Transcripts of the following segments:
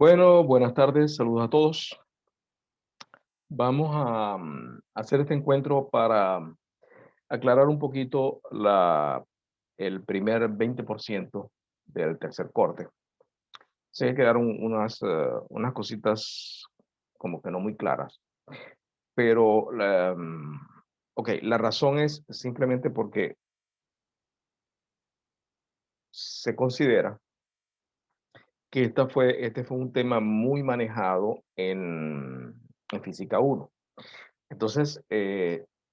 Bueno, buenas tardes, saludos a todos. Vamos a hacer este encuentro para aclarar un poquito el primer 20% del tercer corte. Sé que quedaron unas cositas como que no muy claras, pero ok, la razón es simplemente porque se considera que este fue un tema muy manejado en Física uno. Entonces,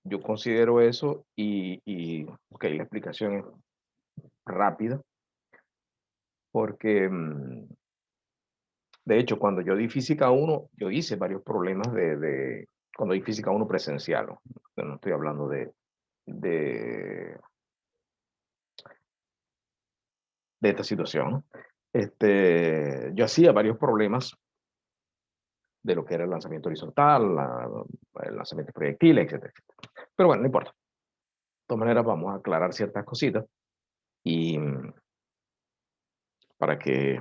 yo considero eso ok, la explicación es rápida, porque, de hecho, cuando yo di física uno yo hice varios problemas cuando di física uno presencial, ¿no? No estoy hablando de, de esta situación, ¿no? Yo hacía varios problemas de lo que era el lanzamiento horizontal, el lanzamiento de proyectiles, etcétera, etcétera. Pero bueno, no importa. De todas maneras, vamos a aclarar ciertas cositas y para que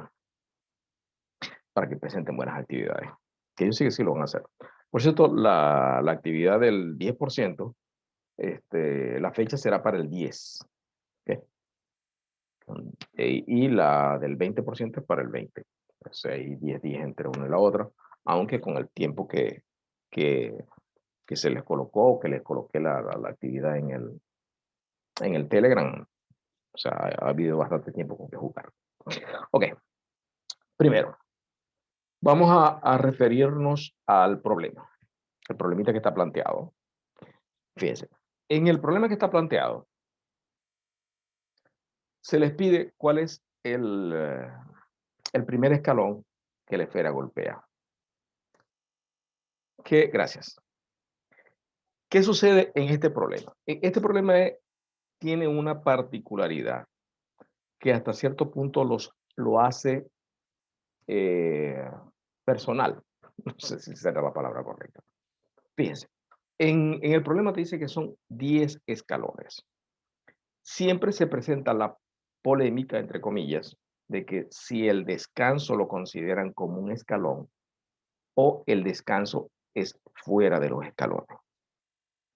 para que presenten buenas actividades, que ellos sí que sí lo van a hacer. Por cierto, la actividad del 10%, la fecha será para el 10, ¿ok? Y la del 20% es para el 20. O sea, hay 10 días entre una y la otra, aunque con el tiempo que, que se les colocó, que les coloqué la actividad en el Telegram, o sea, ha habido bastante tiempo con que jugar. Ok, primero, vamos a referirnos al problema, el problemita que está planteado. Fíjense, en el problema que está planteado, se les pide cuál es el primer escalón que la esfera golpea. Gracias. ¿Qué sucede en este problema? Este problema tiene una particularidad que hasta cierto punto lo hace eh, personal. No sé si será la palabra correcta. Fíjense, en el problema te dice que son 10 escalones. Siempre se presenta la polémica, entre comillas, de que si el descanso lo consideran como un escalón o el descanso es fuera de los escalones.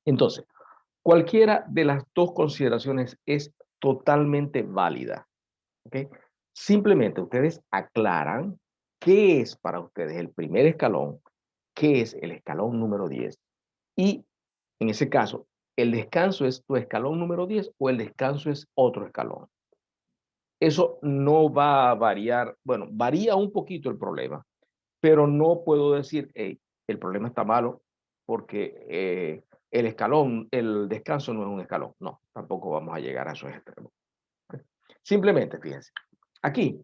Entonces, cualquiera de las dos consideraciones es totalmente válida. ¿Okay? Simplemente ustedes aclaran qué es para ustedes el primer escalón, qué es el escalón número 10 y en ese caso, ¿el descanso es tu escalón número 10 o el descanso es otro escalón? Eso no va a variar, bueno, varía un poquito el problema, pero no puedo decir, hey, el problema está malo porque el descanso no es un escalón. No, tampoco vamos a llegar a esos extremos. Simplemente, fíjense, aquí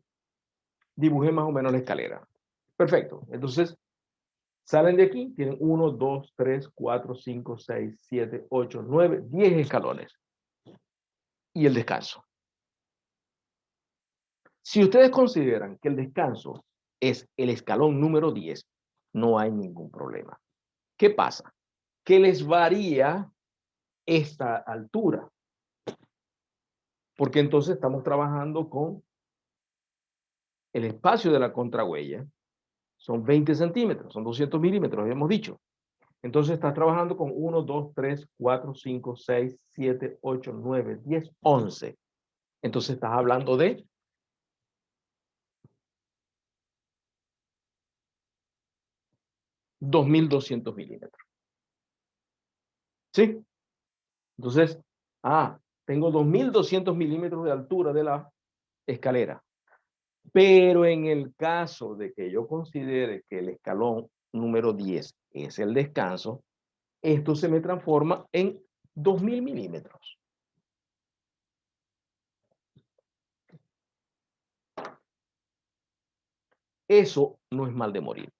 dibujé más o menos la escalera. Perfecto. Entonces, salen de aquí, tienen 1, 2, 3, 4, 5, 6, 7, 8, 9, 10 escalones. Y el descanso. Si ustedes consideran que el descanso es el escalón número 10, no hay ningún problema. ¿Qué pasa? Que les varía esta altura, porque entonces estamos trabajando con el espacio de la contrahuella, son 20 centímetros, son 200 milímetros, habíamos dicho. Entonces estás trabajando con 1, 2, 3, 4, 5, 6, 7, 8, 9, 10, 11. Entonces estás hablando de 2.200 milímetros. ¿Sí? Entonces, tengo 2.200 milímetros de altura de la escalera. Pero en el caso de que yo considere que el escalón número 10 es el descanso, esto se me transforma en 2.000 milímetros. Eso no es mal de morir.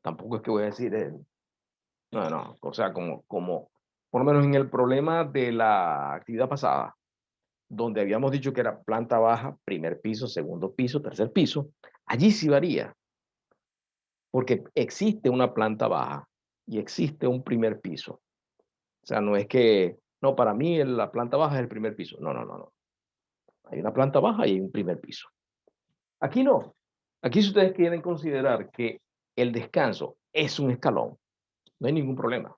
Tampoco es que voy a decir, no, o sea, por lo menos en el problema de la actividad pasada, donde habíamos dicho que era planta baja, primer piso, segundo piso, tercer piso, allí sí varía, porque existe una planta baja y existe un primer piso. O sea, no es que, no, para mí la planta baja es el primer piso. No. Hay una planta baja y hay un primer piso. Aquí no. Aquí si ustedes quieren considerar que el descanso es un escalón, no hay ningún problema.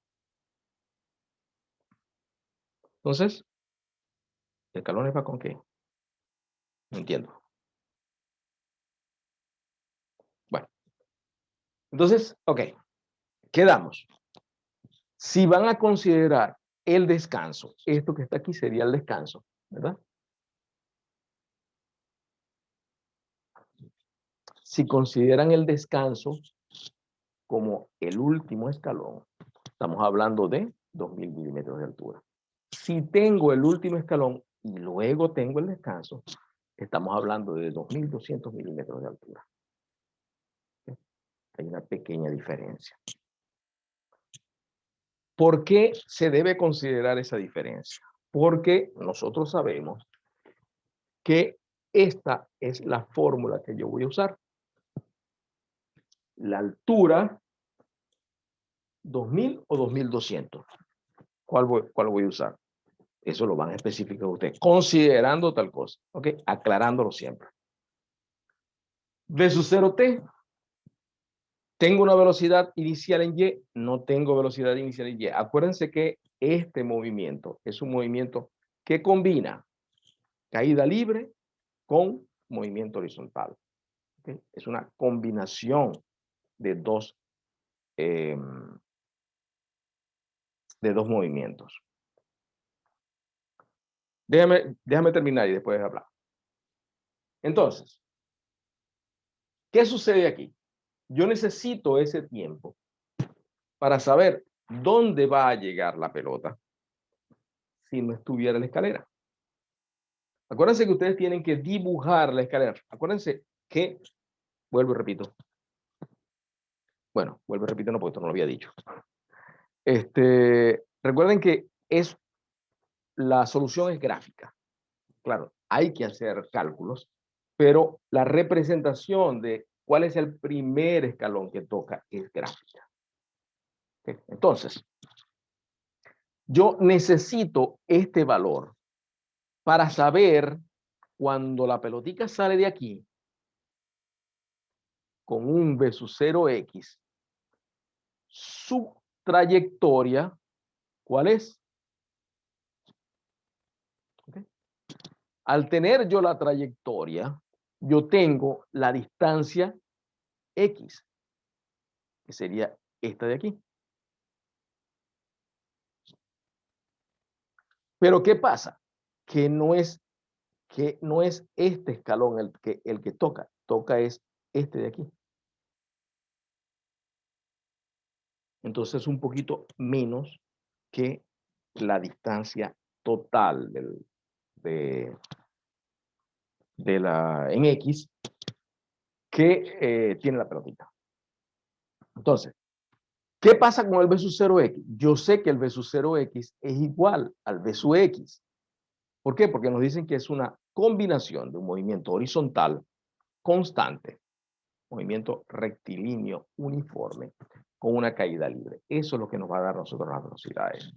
Entonces, ¿escalones va con qué? No entiendo. Bueno, entonces, ok, quedamos. Si van a considerar el descanso, esto que está aquí sería el descanso, ¿verdad? Si consideran el descanso como el último escalón, estamos hablando de 2000 milímetros de altura. Si tengo el último escalón y luego tengo el descanso, estamos hablando de 2200 milímetros de altura. Hay una pequeña diferencia. ¿Por qué se debe considerar esa diferencia? Porque nosotros sabemos que esta es la fórmula que yo voy a usar. La altura, 2000 o 2200. ¿Cuál voy a usar? Eso lo van a especificar ustedes, considerando tal cosa, ¿ok? Aclarándolo siempre. V sub 0t, tengo una velocidad inicial en Y, no tengo velocidad inicial en Y. Acuérdense que este movimiento es un movimiento que combina caída libre con movimiento horizontal. ¿Okay? Es una combinación de eh, dos movimientos. Déjame terminar y después hablar. Entonces, ¿qué sucede aquí? Yo necesito ese tiempo para saber dónde va a llegar la pelota si no estuviera en la escalera. Acuérdense que ustedes tienen que dibujar la escalera. Acuérdense que, vuelvo y repito. Bueno, vuelvo y repito, no, porque esto no lo había dicho. Recuerden que la solución es gráfica. Claro, hay que hacer cálculos, pero la representación de cuál es el primer escalón que toca es gráfica. ¿Okay? Entonces, yo necesito este valor para saber cuando la pelotica sale de aquí con un V sub 0x, su trayectoria, ¿cuál es? ¿Okay? Al tener yo la trayectoria, yo tengo la distancia x, que sería esta de aquí. Pero ¿qué pasa? Que no es este escalón el que toca es este de aquí. Entonces un poquito menos que la distancia total en X que tiene la pelotita. Entonces, ¿qué pasa con el V sub 0X? Yo sé que el V sub 0X es igual al V sub X. ¿Por qué? Porque nos dicen que es una combinación de un movimiento horizontal constante, movimiento rectilíneo uniforme, con una caída libre. Eso es lo que nos va a dar a nosotros las velocidades.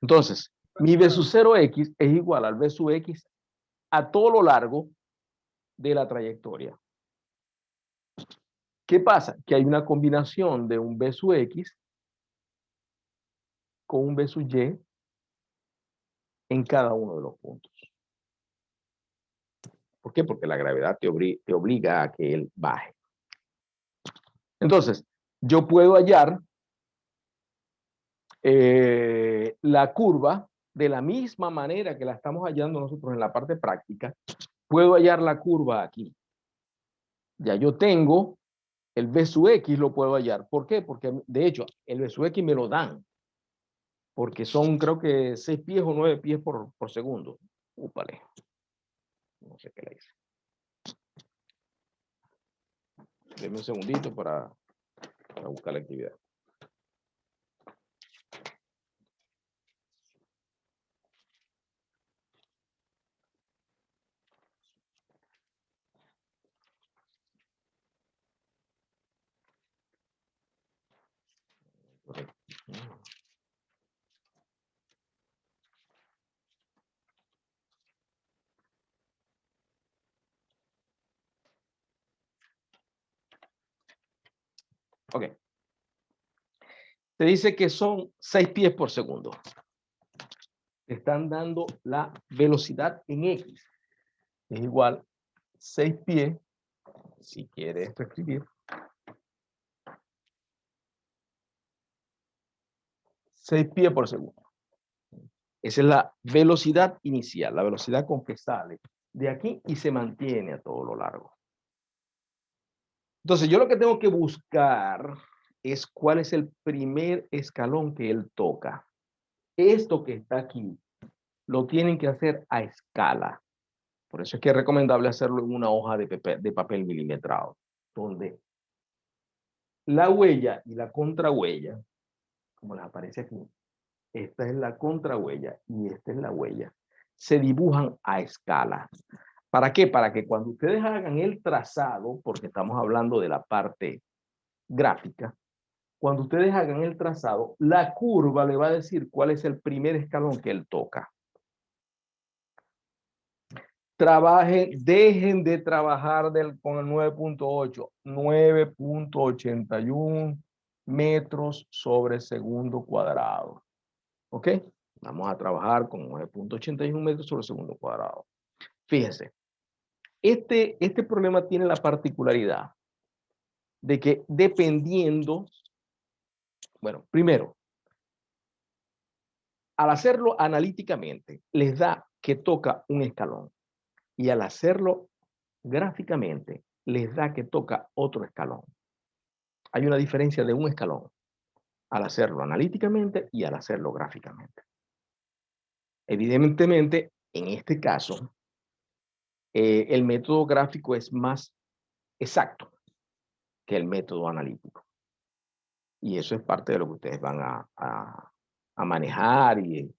Entonces, mi V sub 0X es igual al V sub X a todo lo largo de la trayectoria. ¿Qué pasa? Que hay una combinación de un V sub X con un V sub Y en cada uno de los puntos. ¿Por qué? Porque la gravedad te obliga a que él baje. Entonces, yo puedo hallar la curva de la misma manera que la estamos hallando nosotros en la parte práctica. Puedo hallar la curva aquí. Ya yo tengo el V sub X, lo puedo hallar. ¿Por qué? Porque de hecho el V sub X me lo dan. Porque son creo que 6 pies o 9 pies por segundo. Úpale. No sé qué le hice. Denme un segundito para buscar la actividad. Correcto. Ok. Te dice que son 6 pies por segundo. Te están dando la velocidad en X. Es igual 6 pies, si quieres escribir, 6 pies por segundo. Esa es la velocidad inicial, la velocidad con que sale de aquí y se mantiene a todo lo largo. Entonces, yo lo que tengo que buscar es cuál es el primer escalón que él toca. Esto que está aquí lo tienen que hacer a escala. Por eso es que es recomendable hacerlo en una hoja de papel milimetrado, donde la huella y la contrahuella, como les aparece aquí, esta es la contrahuella y esta es la huella, se dibujan a escala. ¿Para qué? Para que cuando ustedes hagan el trazado, porque estamos hablando de la parte gráfica, cuando ustedes hagan el trazado, la curva le va a decir cuál es el primer escalón que él toca. Trabajen, dejen de trabajar con el 9.8, 9.81 metros sobre segundo cuadrado. ¿Ok? Vamos a trabajar con 9.81 metros sobre segundo cuadrado. Fíjense, este problema tiene la particularidad de que dependiendo, bueno, primero, al hacerlo analíticamente, les da que toca un escalón. Y al hacerlo gráficamente, les da que toca otro escalón. Hay una diferencia de un escalón al hacerlo analíticamente y al hacerlo gráficamente. Evidentemente, en este caso, el método gráfico es más exacto que el método analítico. Y eso es parte de lo que ustedes van a manejar y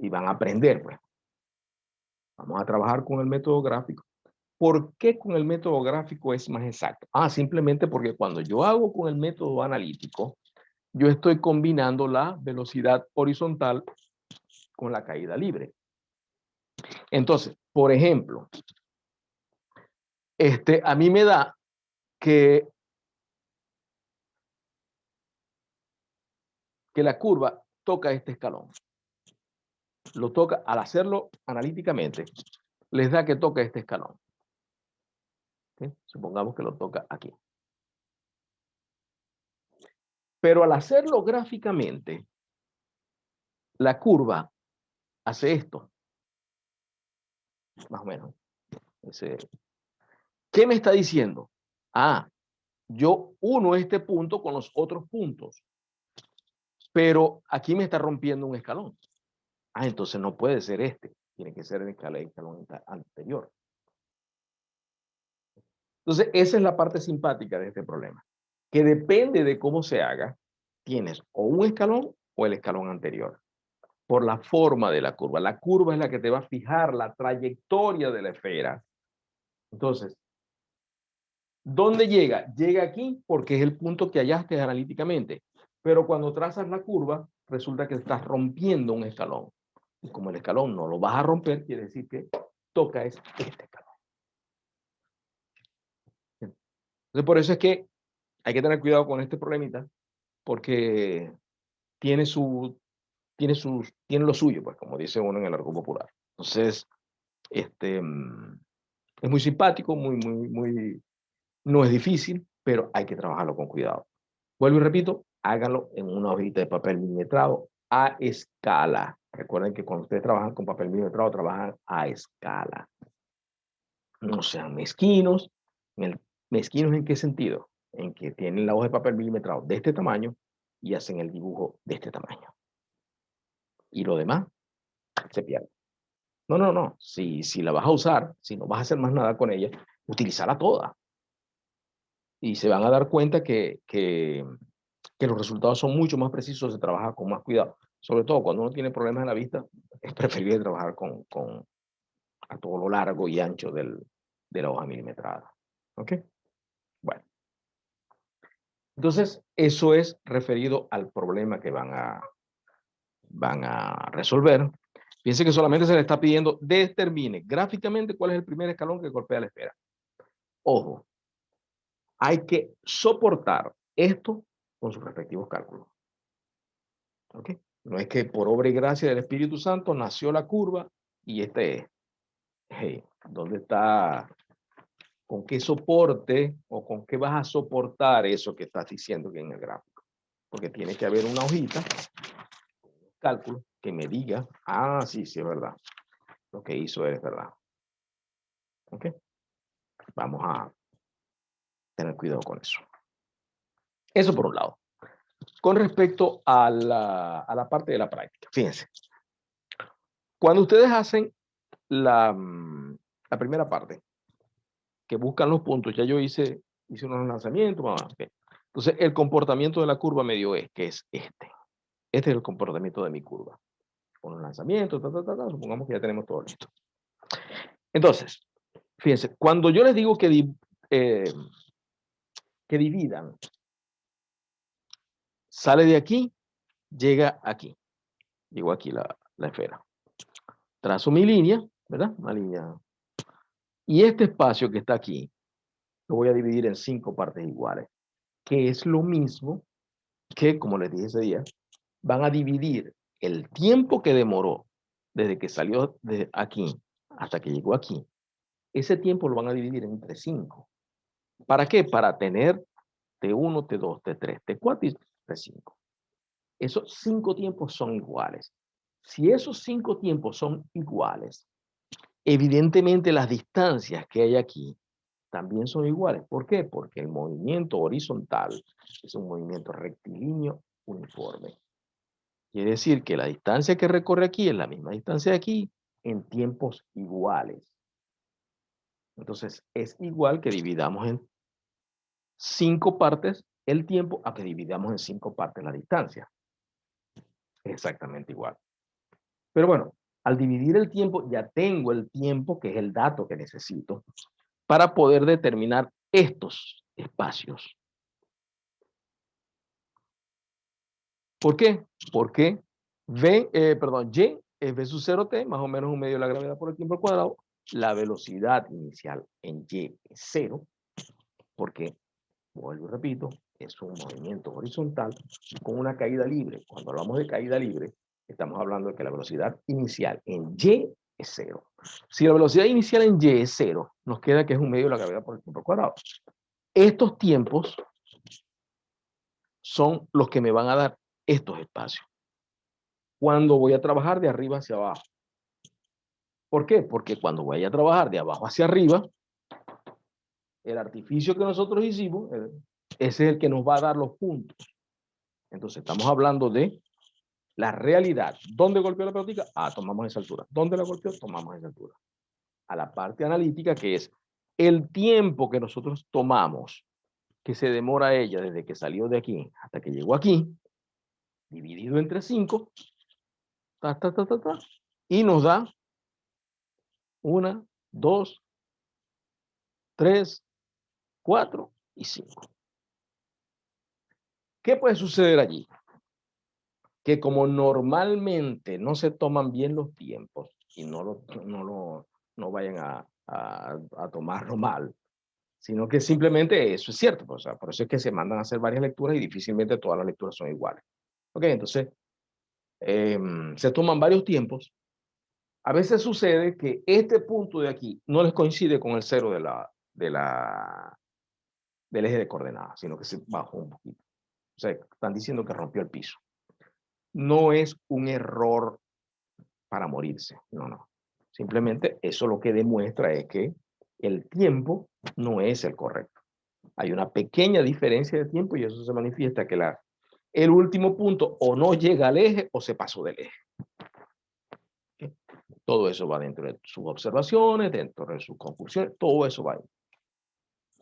van a aprender. Pues. Vamos a trabajar con el método gráfico. ¿Por qué con el método gráfico es más exacto? Simplemente porque cuando yo hago con el método analítico, yo estoy combinando la velocidad horizontal con la caída libre. Entonces, por ejemplo, a mí me da que la curva toca este escalón. Lo toca, al hacerlo analíticamente, les da que toca este escalón. ¿Okay? Supongamos que lo toca aquí. Pero al hacerlo gráficamente, la curva hace esto. Más o menos. ¿Qué me está diciendo? Yo uno este punto con los otros puntos. Pero aquí me está rompiendo un escalón. Entonces no puede ser este. Tiene que ser el escalón anterior. Entonces, esa es la parte simpática de este problema. Que depende de cómo se haga, tienes o un escalón o el escalón anterior. Por la forma de la curva. La curva es la que te va a fijar la trayectoria de la esfera. Entonces, ¿dónde llega? Llega aquí porque es el punto que hallaste analíticamente. Pero cuando trazas la curva, resulta que estás rompiendo un escalón. Y como el escalón no lo vas a romper, quiere decir que toca este escalón. Entonces, por eso es que hay que tener cuidado con este problemita, porque tiene lo suyo, pues, como dice uno en el argot popular. Entonces, es muy simpático, no es difícil, pero hay que trabajarlo con cuidado. Vuelvo y repito, háganlo en una hojita de papel milimetrado a escala. Recuerden que cuando ustedes trabajan con papel milimetrado, trabajan a escala. No sean mezquinos. ¿Mezquinos en qué sentido? En que tienen la hoja de papel milimetrado de este tamaño y hacen el dibujo de este tamaño. Y lo demás se pierde. No. Si la vas a usar, si no vas a hacer más nada con ella, utilízala toda. Y se van a dar cuenta que los resultados son mucho más precisos, se trabaja con más cuidado. Sobre todo cuando uno tiene problemas en la vista, es preferible trabajar a todo lo largo y ancho de la hoja milimetrada. ¿Ok? Bueno. Entonces, eso es referido al problema que van a resolver. Fíjense que solamente se le está pidiendo determine gráficamente cuál es el primer escalón que golpea la esfera. Ojo, hay que soportar esto con sus respectivos cálculos. ¿Ok? No es que por obra y gracia del Espíritu Santo nació la curva y este es. Hey, ¿dónde está? ¿Con qué soporte o con qué vas a soportar eso que estás diciendo que en el gráfico? Porque tiene que haber una hojita, un cálculo, que me diga, ah, sí, sí, es verdad. Lo que hizo es verdad. ¿Ok? Vamos a tener cuidado con eso. Eso por un lado. Con respecto a la parte de la práctica, fíjense. Cuando ustedes hacen la primera parte, que buscan los puntos, ya yo hice unos lanzamientos, okay. Entonces el comportamiento de la curva medio es, que es este. Este es el comportamiento de mi curva. Con los lanzamientos, supongamos que ya tenemos todo listo. Entonces, fíjense, cuando yo les digo que dividan, sale de aquí, llega aquí. Llegó aquí la esfera. Trazo mi línea, ¿verdad? Una línea. Y este espacio que está aquí, lo voy a dividir en 5 partes iguales, que es lo mismo que, como les dije ese día, van a dividir el tiempo que demoró desde que salió de aquí hasta que llegó aquí. Ese tiempo lo van a dividir entre 5. ¿Para qué? Para tener T1, T2, T3, T4 y T5. Esos 5 tiempos son iguales. Si esos 5 tiempos son iguales, evidentemente las distancias que hay aquí también son iguales. ¿Por qué? Porque el movimiento horizontal es un movimiento rectilíneo uniforme. Quiere decir que la distancia que recorre aquí es la misma distancia de aquí en tiempos iguales. Entonces, es igual que dividamos en 5 partes el tiempo a que dividamos en 5 partes la distancia. Exactamente igual. Pero bueno, al dividir el tiempo, ya tengo el tiempo, que es el dato que necesito, para poder determinar estos espacios. ¿Por qué? Porque Y es V sub 0t, más o menos un medio de la gravedad por el tiempo al cuadrado. La velocidad inicial en Y es 0, porque, vuelvo y repito, es un movimiento horizontal con una caída libre. Cuando hablamos de caída libre, estamos hablando de que la velocidad inicial en Y es 0. Si la velocidad inicial en Y es 0, nos queda que es un medio de la gravedad por el tiempo al cuadrado. Estos tiempos son los que me van a dar estos espacios cuando voy a trabajar de arriba hacia abajo. ¿Por qué? Porque cuando voy a trabajar de abajo hacia arriba, el artificio que nosotros hicimos, ese es el que nos va a dar los puntos. Entonces estamos hablando de la realidad. ¿Dónde golpeó la pelotita? Ah, tomamos esa altura. ¿Dónde la golpeó? Tomamos esa altura. A la parte analítica, que es el tiempo que nosotros tomamos, que se demora ella desde que salió de aquí hasta que llegó aquí, dividido entre 5, y nos da 1, 2, 3, 4 y 5. ¿Qué puede suceder allí? Que como normalmente no se toman bien los tiempos y no vayan a tomarlo mal, sino que simplemente eso es cierto. O sea, por eso es que se mandan a hacer varias lecturas y difícilmente todas las lecturas son iguales. Ok, entonces se toman varios tiempos. A veces sucede que este punto de aquí no les coincide con el cero del eje de coordenadas, sino que se bajó un poquito. O sea, están diciendo que rompió el piso. No es un error para morirse, no. Simplemente eso lo que demuestra es que el tiempo no es el correcto. Hay una pequeña diferencia de tiempo y eso se manifiesta que el último punto o no llega al eje o se pasó del eje. ¿Okay? Todo eso va dentro de sus observaciones, dentro de sus conclusiones, todo eso va ahí.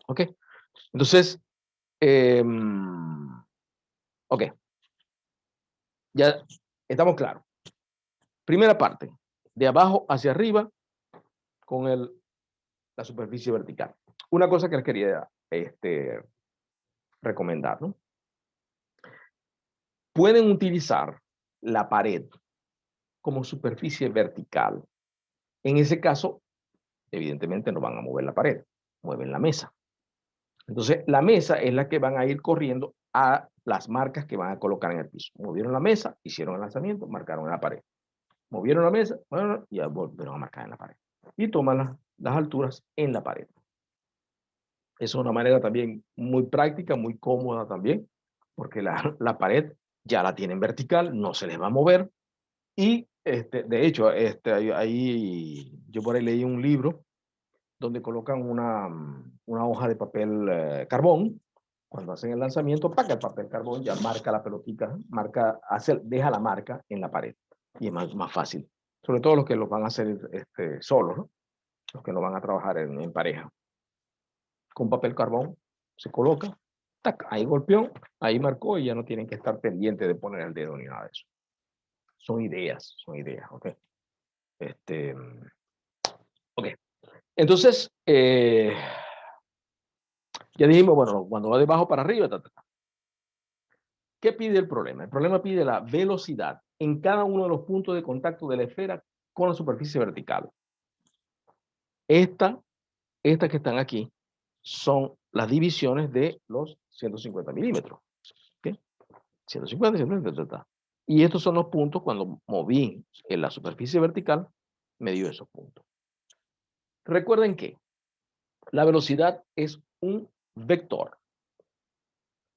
¿Ok? Entonces, ok. Ya estamos claros. Primera parte, de abajo hacia arriba con la superficie vertical. Una cosa que les quería recomendar, ¿no? Pueden utilizar la pared como superficie vertical. En ese caso, evidentemente no van a mover la pared, mueven la mesa. Entonces, la mesa es la que van a ir corriendo a las marcas que van a colocar en el piso. Movieron la mesa, hicieron el lanzamiento, marcaron en la pared. Movieron la mesa, bueno, y ya volvieron a marcar en la pared. Y toman las alturas en la pared. Es una manera también muy práctica, muy cómoda también, porque la pared ya la tienen vertical, no se les va a mover. Y de hecho, ahí, yo por ahí leí un libro donde colocan una hoja de papel carbón. Cuando hacen el lanzamiento, para el papel carbón ya marca la pelotita, deja la marca en la pared. Y es más fácil. Sobre todo los que lo van a hacer solos, ¿no? Los que no van a trabajar en pareja. Con papel carbón se coloca, tac, ahí golpeó, ahí marcó y ya no tienen que estar pendientes de poner el dedo ni nada de eso. Son ideas, ¿ok? Ok. Entonces, ya dijimos, bueno, cuando va de abajo para arriba, ¿qué pide el problema? El problema pide la velocidad en cada uno de los puntos de contacto de la esfera con la superficie vertical. Estas que están aquí son las divisiones de los 150 milímetros. ¿Okay? 150, 150. Y estos son los puntos cuando moví en la superficie vertical, me dio esos puntos. Recuerden que la velocidad es un vector.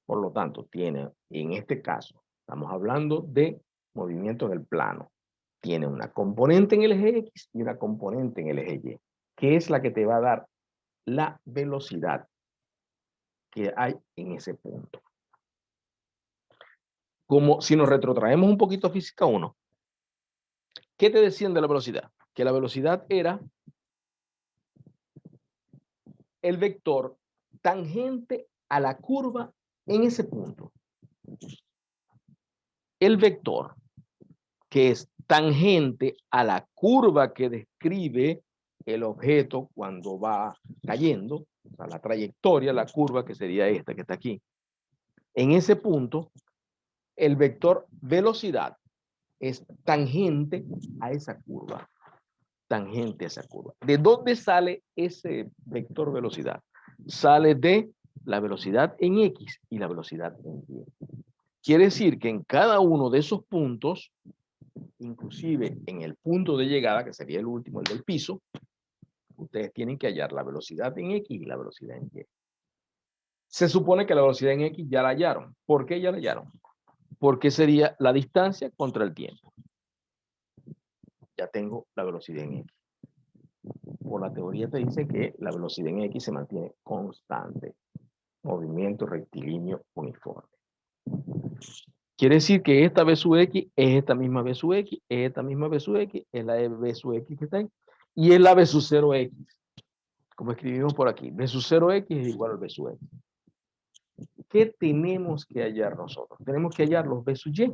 Por lo tanto, tiene, en este caso, estamos hablando de movimiento en el plano. Tiene una componente en el eje X y una componente en el eje Y, que es la que te va a dar la velocidad que hay en ese punto. Como si nos retrotraemos un poquito a física 1, ¿qué te decían de la velocidad? Que la velocidad era el vector tangente a la curva en ese punto. El vector que es tangente a la curva que describe el objeto cuando va cayendo, o sea, la trayectoria, la curva que sería esta que está aquí. En ese punto, el vector velocidad es tangente a esa curva. Tangente a esa curva. ¿De dónde sale ese vector velocidad? Sale de la velocidad en X y la velocidad en Y. Quiere decir que en cada uno de esos puntos, inclusive en el punto de llegada, que sería el último, el del piso, ustedes tienen que hallar la velocidad en X y la velocidad en Y. Se supone que la velocidad en X ya la hallaron. ¿Por qué ya la hallaron? Porque sería la distancia contra el tiempo. Ya tengo la velocidad en X. Por la teoría te dice que la velocidad en X se mantiene constante. Movimiento rectilíneo uniforme. Quiere decir que esta B sub X es esta misma B sub X, es esta misma B sub X, es la B sub X que está ahí, y es la B sub 0X. Como escribimos por aquí, B sub 0X es igual al B sub X. ¿Qué tenemos que hallar nosotros? Tenemos que hallar los B sub Y.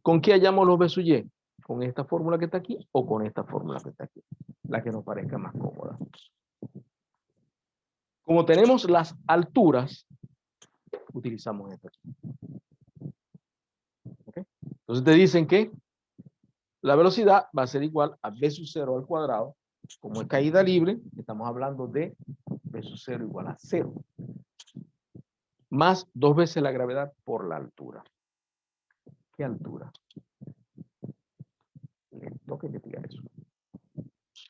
¿Con qué hallamos los B sub Y? ¿Con esta fórmula que está aquí o con esta fórmula que está aquí? La que nos parezca más cómoda. Como tenemos las alturas, utilizamos esta aquí. ¿Okay? Entonces te dicen que la velocidad va a ser igual a B sub 0 al cuadrado. Como es caída libre, estamos hablando de B sub 0 igual a 0. Más 2 veces la gravedad por la altura. ¿Qué altura? Les toca investigar eso.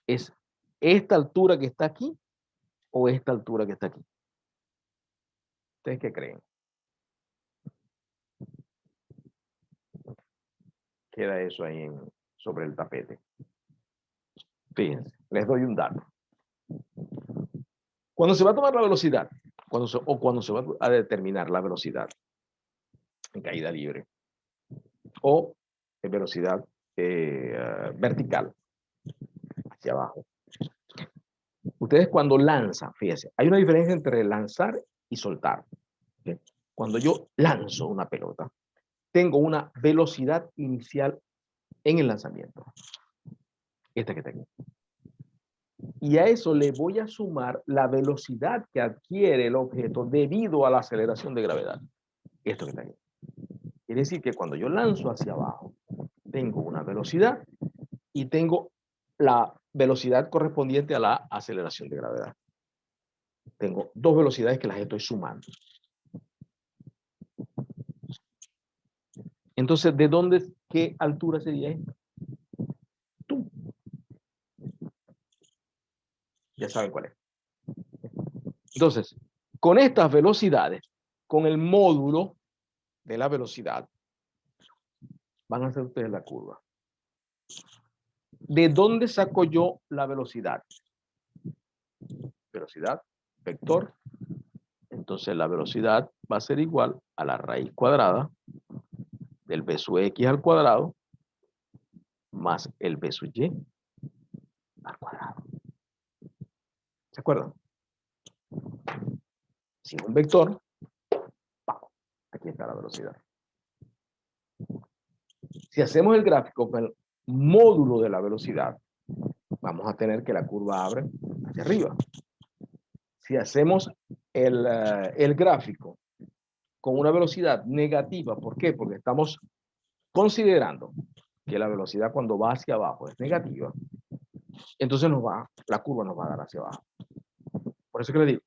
¿Es esta altura que está aquí o esta altura que está aquí? ¿Ustedes qué creen? Queda eso ahí sobre el tapete. Fíjense, les doy un dato. Cuando se va a tomar la velocidad, cuando se va a determinar la velocidad en caída libre o en velocidad vertical hacia abajo. Ustedes cuando lanzan, fíjense, hay una diferencia entre lanzar y soltar. ¿Okay? Cuando yo lanzo una pelota, tengo una velocidad inicial en el lanzamiento. Esta que tengo. Y a eso le voy a sumar la velocidad que adquiere el objeto debido a la aceleración de gravedad. Esto que está aquí. Quiere decir que cuando yo lanzo hacia abajo, tengo una velocidad y tengo la velocidad correspondiente a la aceleración de gravedad. Tengo dos velocidades que las estoy sumando. Entonces, ¿de dónde, qué altura sería esta? Tú. Ya saben cuál es. Entonces, con estas velocidades, con el módulo de la velocidad, van a hacer ustedes la curva. ¿De dónde saco yo la velocidad? Velocidad, vector. Entonces, la velocidad va a ser igual a la raíz cuadrada del b sub x al cuadrado más el b sub y al cuadrado. ¿Se acuerdan? Si es un vector, aquí está la velocidad. Si hacemos el gráfico con el módulo de la velocidad, vamos a tener que la curva abre hacia arriba. Si hacemos el gráfico con una velocidad negativa, ¿por qué? Porque estamos considerando que la velocidad cuando va hacia abajo es negativa, entonces la curva nos va a dar hacia abajo. Por eso que le digo,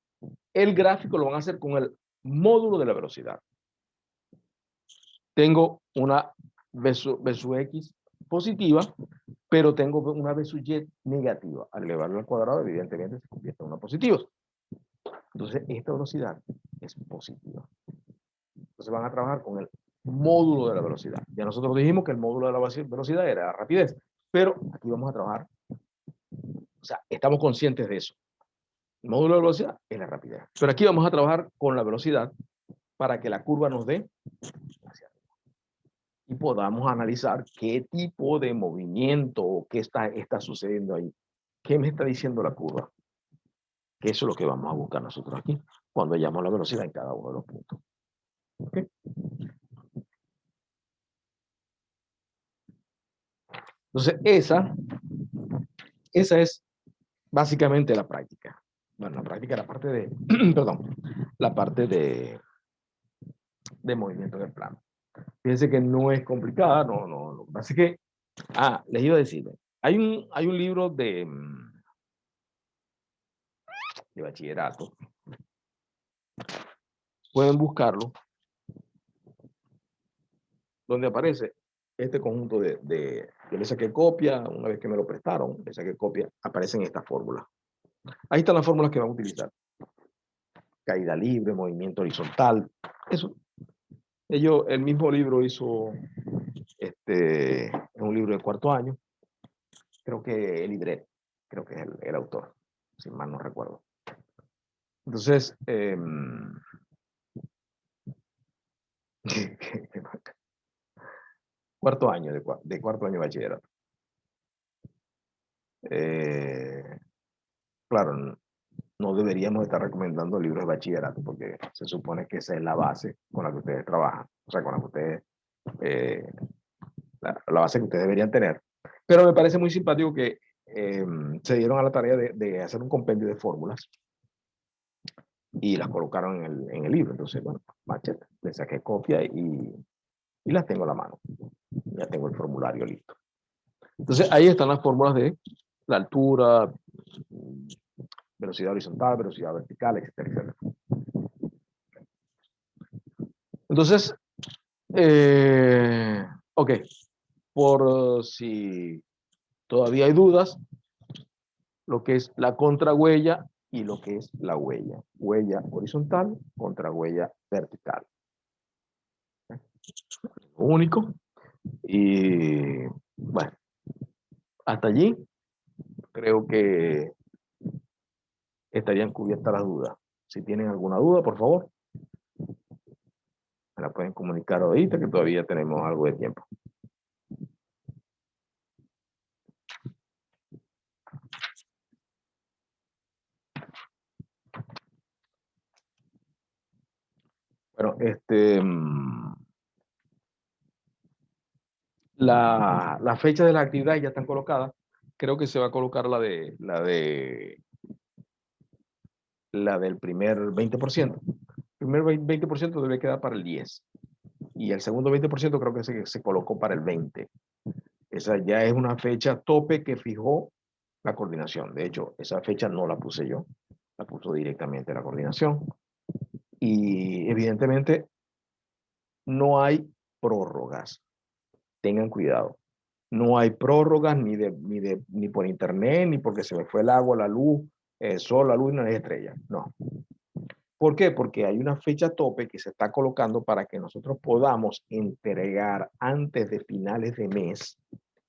el gráfico lo van a hacer con el módulo de la velocidad. Tengo una b sub x positiva, pero tengo una b sub y negativa. Al elevarlo al cuadrado, evidentemente se convierte en una positiva. Entonces, esta velocidad es positiva. Entonces van a trabajar con el módulo de la velocidad. Ya nosotros dijimos que el módulo de la velocidad era la rapidez, pero aquí vamos a trabajar, o sea, estamos conscientes de eso. El módulo de velocidad es la rapidez. Pero aquí vamos a trabajar con la velocidad para que la curva nos dé hacia arriba. Y podamos analizar qué tipo de movimiento o qué está sucediendo ahí. ¿Qué me está diciendo la curva? Que eso es lo que vamos a buscar nosotros aquí, cuando hallamos la velocidad en cada uno de los puntos. ¿Okay? Entonces, esa es básicamente la práctica. Bueno, la práctica, la parte de, perdón, la parte de movimiento del plano. Fíjense que no es complicada, no. Lo que pasa es que, les iba a decir, hay un libro de bachillerato, pueden buscarlo, donde aparece este conjunto yo le saqué copia, una vez que me lo prestaron, le saqué copia, aparecen estas fórmulas. Ahí están las fórmulas que van a utilizar. Caída libre, movimiento horizontal, eso. El mismo libro hizo, es un libro de cuarto año, creo que el Idret, creo que es el autor, si mal no recuerdo. Entonces, cuarto año, de cuarto año de bachillerato. Claro, no deberíamos estar recomendando libros de bachillerato porque se supone que esa es la base con la que ustedes trabajan, o sea, con la que ustedes, la base que ustedes deberían tener. Pero me parece muy simpático que se dieron a la tarea de hacer un compendio de fórmulas y las colocaron en el libro. Entonces, bueno, machete, le saqué copia y las tengo a la mano. Ya tengo el formulario listo. Entonces, ahí están las fórmulas de la altura, velocidad horizontal, velocidad vertical, etcétera, etcétera. Entonces, ok, por si todavía hay dudas, lo que es la contrahuella y lo que es la huella. Huella horizontal contra huella vertical. Único. Y bueno, hasta allí creo que estarían cubiertas las dudas. Si tienen alguna duda, por favor, me la pueden comunicar ahorita, que todavía tenemos algo de tiempo. Bueno, la fecha de las actividades ya están colocadas. Creo que se va a colocar la del primer 20%. El primer 20% debe quedar para el 10. Y el segundo 20% creo que se colocó para el 20. Esa ya es una fecha tope que fijó la coordinación. De hecho, esa fecha no la puse yo. La puso directamente la coordinación. Y evidentemente no hay prórrogas. Tengan cuidado. No hay prórrogas ni por internet, ni porque se me fue el agua, la luz, el sol, la luz y las estrellas. No. ¿Por qué? Porque hay una fecha tope que se está colocando para que nosotros podamos entregar antes de finales de mes,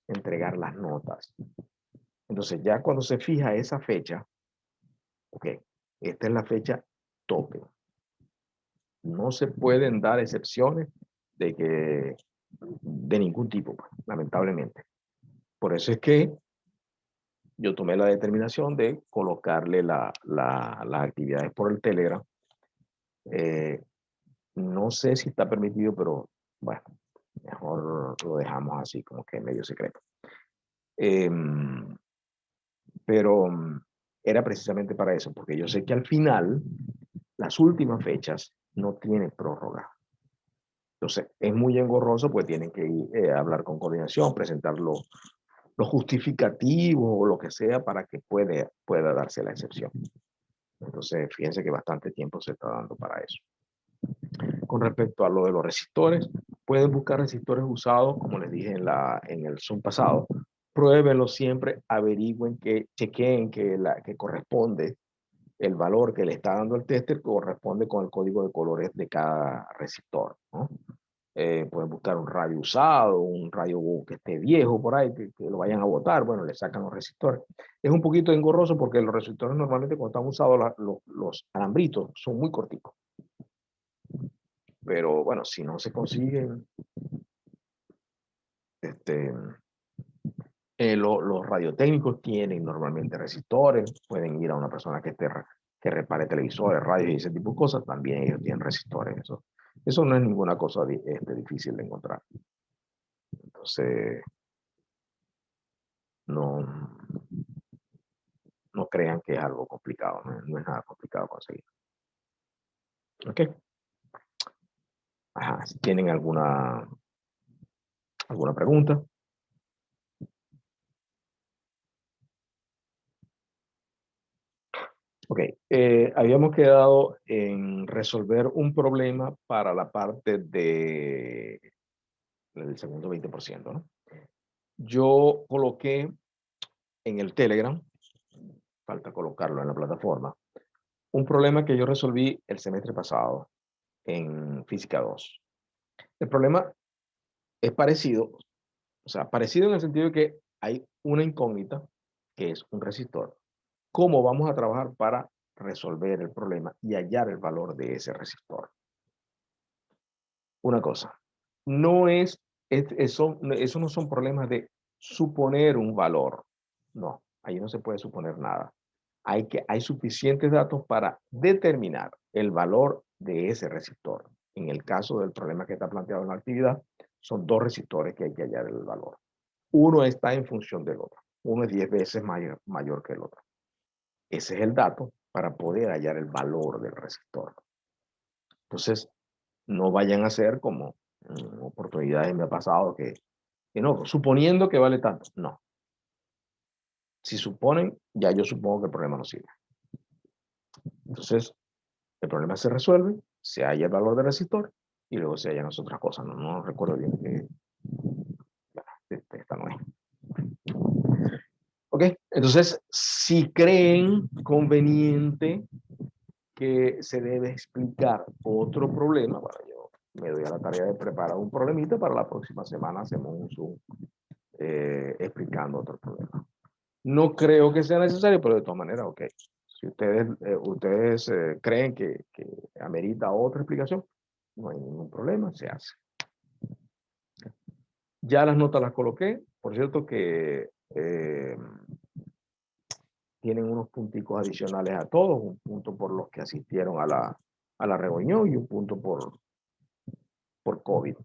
entregar las notas. Entonces ya cuando se fija esa fecha, ok, esta es la fecha tope. No se pueden dar excepciones de ningún tipo, pues, lamentablemente. Por eso es que yo tomé la determinación de colocarle las actividades por el Telegram. No sé si está permitido, pero bueno, mejor lo dejamos así, como que medio secreto. Pero era precisamente para eso, porque yo sé que al final, las últimas fechas no tienen prórroga. Entonces, es muy engorroso, pues tienen que ir, hablar con coordinación, presentar los justificativos o lo que sea para que pueda darse la excepción. Entonces, fíjense que bastante tiempo se está dando para eso. Con respecto a lo de los resistores, pueden buscar resistores usados, como les dije en el Zoom pasado. Pruébenlo siempre, averigüen chequeen que corresponde el valor que le está dando el tester corresponde con el código de colores de cada resistor, ¿no? Pueden buscar un radio usado, un radio que esté viejo por ahí, que lo vayan a botar, bueno, le sacan los resistores. Es un poquito engorroso porque los resistores normalmente cuando están usados los alambritos son muy corticos. Pero bueno, si no se consiguen, los radiotécnicos tienen normalmente resistores, pueden ir a una persona que repare televisores, radios y ese tipo de cosas, también ellos tienen resistores. Eso no es ninguna cosa difícil de encontrar. Entonces, no, no crean que es algo complicado, no es nada complicado conseguir. ¿Ok? Ajá, si tienen alguna pregunta. Ok, habíamos quedado en resolver un problema para la parte del segundo 20%, ¿no? Yo coloqué en el Telegram, falta colocarlo en la plataforma, un problema que yo resolví el semestre pasado en Física 2. El problema es parecido, o sea, parecido en el sentido de que hay una incógnita, que es un resistor. ¿Cómo vamos a trabajar para resolver el problema y hallar el valor de ese resistor? Una cosa, no eso no son problemas de suponer un valor. No, ahí no se puede suponer nada. Hay suficientes datos para determinar el valor de ese resistor. En el caso del problema que está planteado en la actividad, son dos resistores que hay que hallar el valor. Uno está en función del otro. Uno es 10 veces mayor que el otro. Ese es el dato para poder hallar el valor del resistor. Entonces, no vayan a hacer como oportunidades me ha pasado que no, suponiendo que vale tanto. No. Si suponen, ya yo supongo que el problema no sirve. Entonces, el problema se resuelve, se halla el valor del resistor y luego se hallan las otras cosas. No recuerdo bien que esta no es. Ok, entonces, si creen conveniente que se debe explicar otro problema, bueno, yo me doy a la tarea de preparar un problemita para la próxima semana hacemos un Zoom explicando otro problema. No creo que sea necesario, pero de todas maneras, ok. Si ustedes creen que amerita otra explicación, no hay ningún problema, se hace. Ya las notas las coloqué. Por cierto que tienen unos punticos adicionales a todos, un punto por los que asistieron a la reunión y un punto por COVID.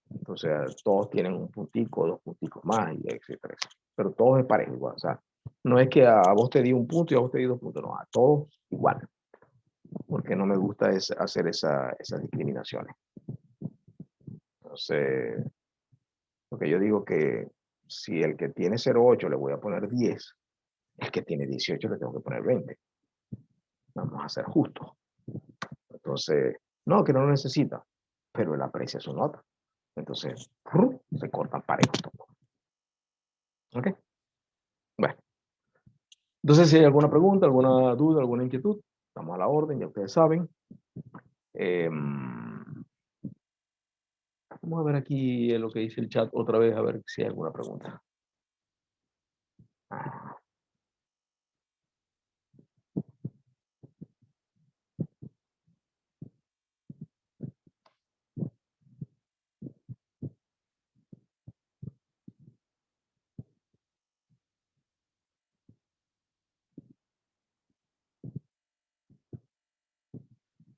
Entonces, todos tienen un puntico, dos punticos más, y etcétera, etcétera. Pero todos es parejo igual. O sea, no es que a vos te di un punto y a vos te di 2 puntos, no, a todos igual. Porque no me gusta hacer esas discriminaciones. Entonces, porque yo digo que si el que tiene 0,8 le voy a poner 10, el que tiene 18 le tengo que poner 20. Vamos a ser justos. Entonces, no, que no lo necesita, pero él aprecia su nota. Entonces, se cortan parejos. ¿Ok? Bueno. Entonces, si hay alguna pregunta, alguna duda, alguna inquietud, estamos a la orden, ya ustedes saben. Vamos a ver aquí lo que dice el chat otra vez, a ver si hay alguna pregunta.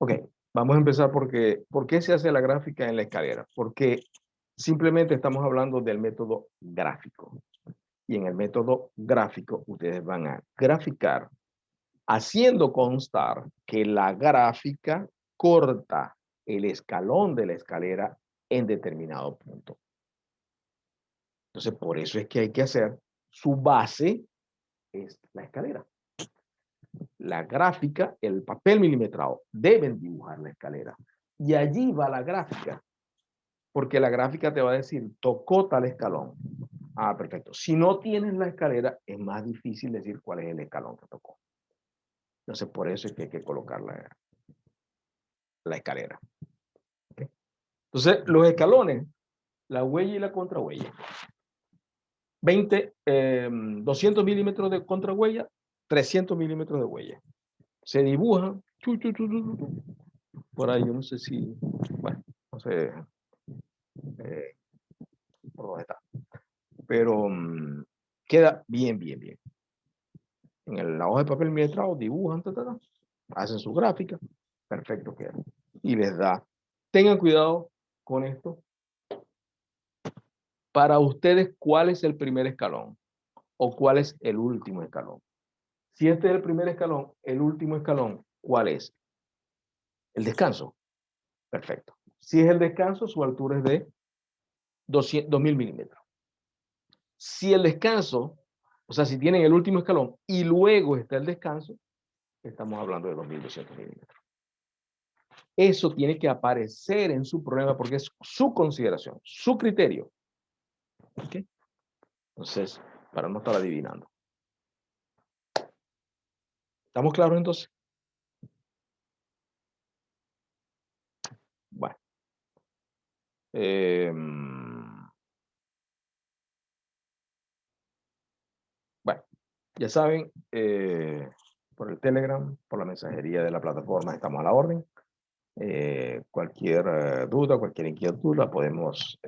Ok, vamos a empezar porque, ¿por qué se hace la gráfica en la escalera? Porque simplemente estamos hablando del método gráfico. Y en el método gráfico, ustedes van a graficar haciendo constar que la gráfica corta el escalón de la escalera en determinado punto. Entonces, por eso es que hay que hacer su base es la escalera. La gráfica, el papel milimetrado, deben dibujar la escalera. Y allí va la gráfica, porque la gráfica te va a decir, tocó tal escalón. Ah, perfecto. Si no tienes la escalera, es más difícil decir cuál es el escalón que tocó. Entonces, por eso es que hay que colocar la escalera. ¿Okay? Entonces, los escalones, la huella y la contrahuella. 200 milímetros de contrahuella, 300 milímetros de huella. Se dibujan. Por ahí, yo no sé si, bueno, no sé por dónde está. Pero queda bien. En la hoja de papel milimetrado dibujan, hacen su gráfica, perfecto queda. Y les da. Tengan cuidado con esto. Para ustedes, ¿cuál es el primer escalón? ¿O cuál es el último escalón? Si este es el primer escalón, el último escalón, ¿cuál es? El descanso. Perfecto. Si es el descanso, su altura es de 2000 milímetros. Si el descanso, o sea, si tienen el último escalón y luego está el descanso, estamos hablando de 2200 milímetros. Eso tiene que aparecer en su problema porque es su consideración, su criterio. ¿Okay? Entonces, para no estar adivinando. ¿Estamos claros entonces? Bueno. Bueno, ya saben, por el Telegram, por la mensajería de la plataforma, estamos a la orden. Cualquier duda, cualquier inquietud la podemos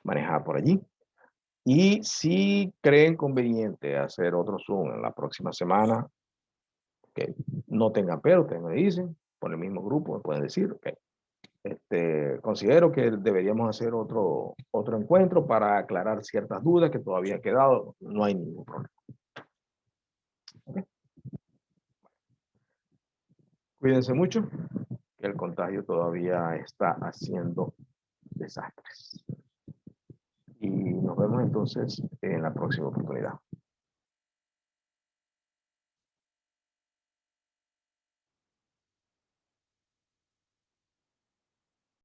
manejar por allí. Y si creen conveniente hacer otro Zoom en la próxima semana, que no tengan pero, ustedes me dicen, por el mismo grupo me pueden decir, ok. Considero que deberíamos hacer otro encuentro para aclarar ciertas dudas que todavía han quedado, no hay ningún problema. Okay. Cuídense mucho, que el contagio todavía está haciendo desastres. Y nos vemos entonces en la próxima oportunidad.